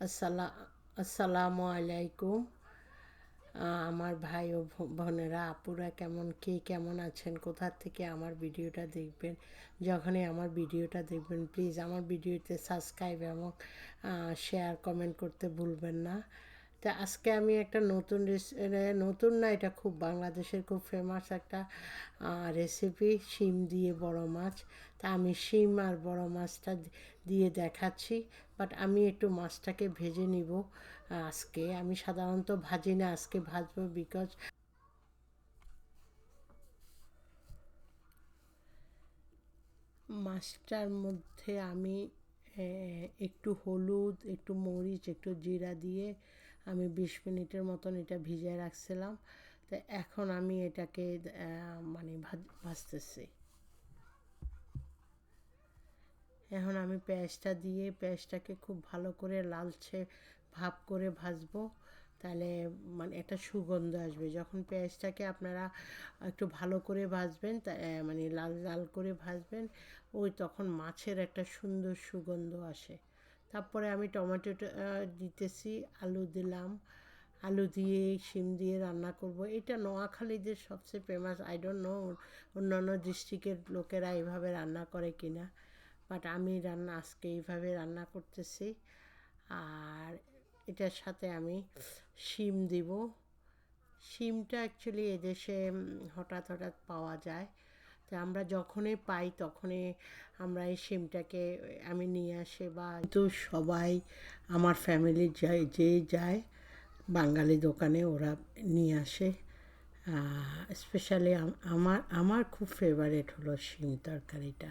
আসসালামু আলাইকুম। আমার ভাই ও বোনেরা, আপুরা, কে কেমন আছেন, কোথা থেকে আমার ভিডিওটা দেখবেন? যখনই আমার ভিডিওটা দেখবেন, প্লিজ আমার ভিডিওতে সাবস্ক্রাইব এবং শেয়ার কমেন্ট করতে ভুলবেন না। তা আজকে আমি একটা নতুন না, এটা খুব বাংলাদেশের খুব ফেমাস একটা রেসিপি, শিম দিয়ে বড় মাছ। তা আমি শিম আর বড় মাছটা দিয়ে দেখাচ্ছি, বাট আমি একটু মাছটাকে ভেজে নিব। আজকে আমি সাধারণত ভাজি না, আজকে ভাজবো, বিকজ মাছটার মধ্যে আমি একটু হলুদ, একটু মরিচ, একটু জিরা দিয়ে আমি 20 মিনিটের মতন এটা ভিজিয়ে রাখছিলাম। তো এখন আমি এটাকে মানে ভাজতেছি। এখন আমি পেঁয়াজটাকে খুব ভালো করে লালচে ভাব করে ভাজবো। তাহলে মানে একটা সুগন্ধ আসবে। যখন পেঁয়াজটাকে আপনারা একটু ভালো করে ভাজবেন, মানে লাল লাল করে ভাজবেন, তখন মাছের একটা সুন্দর সুগন্ধ আসে। তারপরে আমি টমেটোটা দিতেছি, আলু দিলাম। আলু দিয়ে শিম দিয়ে রান্না করব। এটা নোয়াখালীদের সবচেয়ে ফেমাস। আই ডোন্ট নো অন্যান্য ডিস্ট্রিক্টের লোকেরা এইভাবে রান্না করে কিনা, বাট আমি আজকে এইভাবে রান্না করতেছি। আর এটার সাথে আমি শিম দিব। শিমটা অ্যাকচুয়ালি এদেশে হঠাৎ হঠাৎ পাওয়া যায়। তো আমরা যখনই পাই তখনই আমরা এই শিমটাকে আমি নিয়ে আসি। বা তো সবাই আমার ফ্যামিলির যায় বাঙালি দোকানে, ওরা নিয়ে আসে। স্পেশালি আমার খুব ফেভারেট হলো শিম তরকারিটা।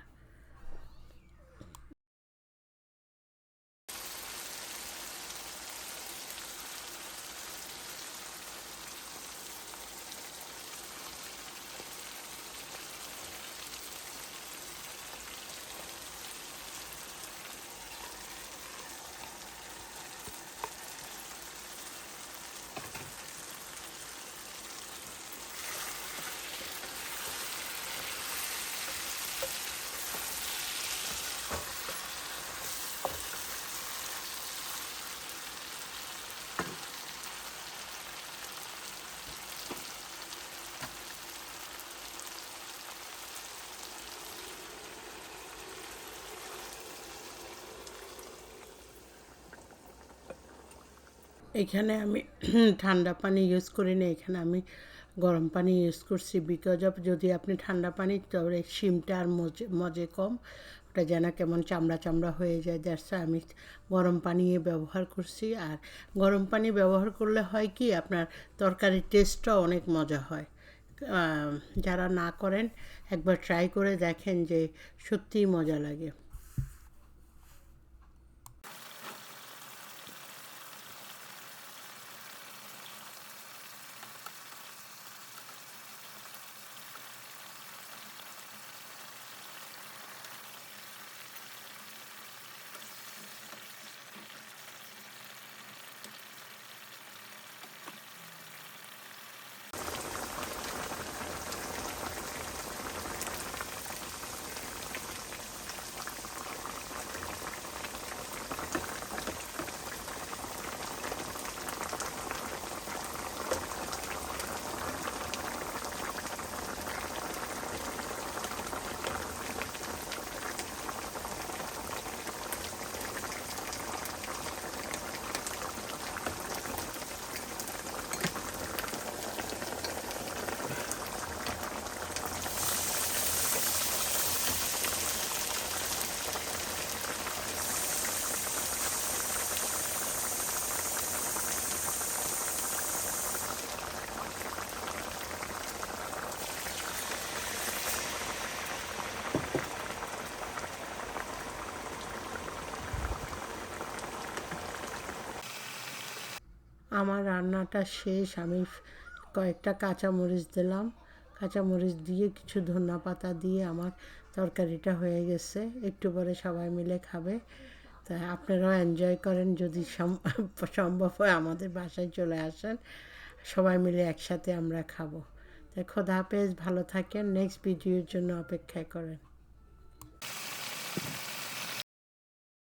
এখানে আমি ঠান্ডা পানি ইউজ করি না, এখানে আমি গরম পানি ইউজ করছি। বিকজ অফ যদি আপনি ঠান্ডা পানি, তাহলে শিমটা আর মজে কম, ওটা যেন কেমন চামড়া চামড়া হয়ে যায়। দ্যাটস আমি গরম পানি ব্যবহার করছি। আর গরম পানি ব্যবহার করলে হয় কি, আপনার তরকারির টেস্টটাও অনেক মজা হয়। যারা না করেন, একবার ট্রাই করে দেখেন, যে সত্যিই মজা লাগে। আমার রান্নাটা শেষ। আমি কয়েকটা কাঁচামরিচ দিলাম। কাঁচামরিচ দিয়ে কিছু ধনিয়া পাতা দিয়ে আমার তরকারিটা হয়ে গেছে। একটু পরে সবাই মিলে খাবে। তাই আপনারাও এনজয় করেন। যদি সম্ভব হয় আমাদের বাসায় চলে আসেন, সবাই মিলে একসাথে আমরা খাবো। তাই খোদা হাফেজ, ভালো থাকেন। নেক্সট ভিডিওর জন্য অপেক্ষা করেন।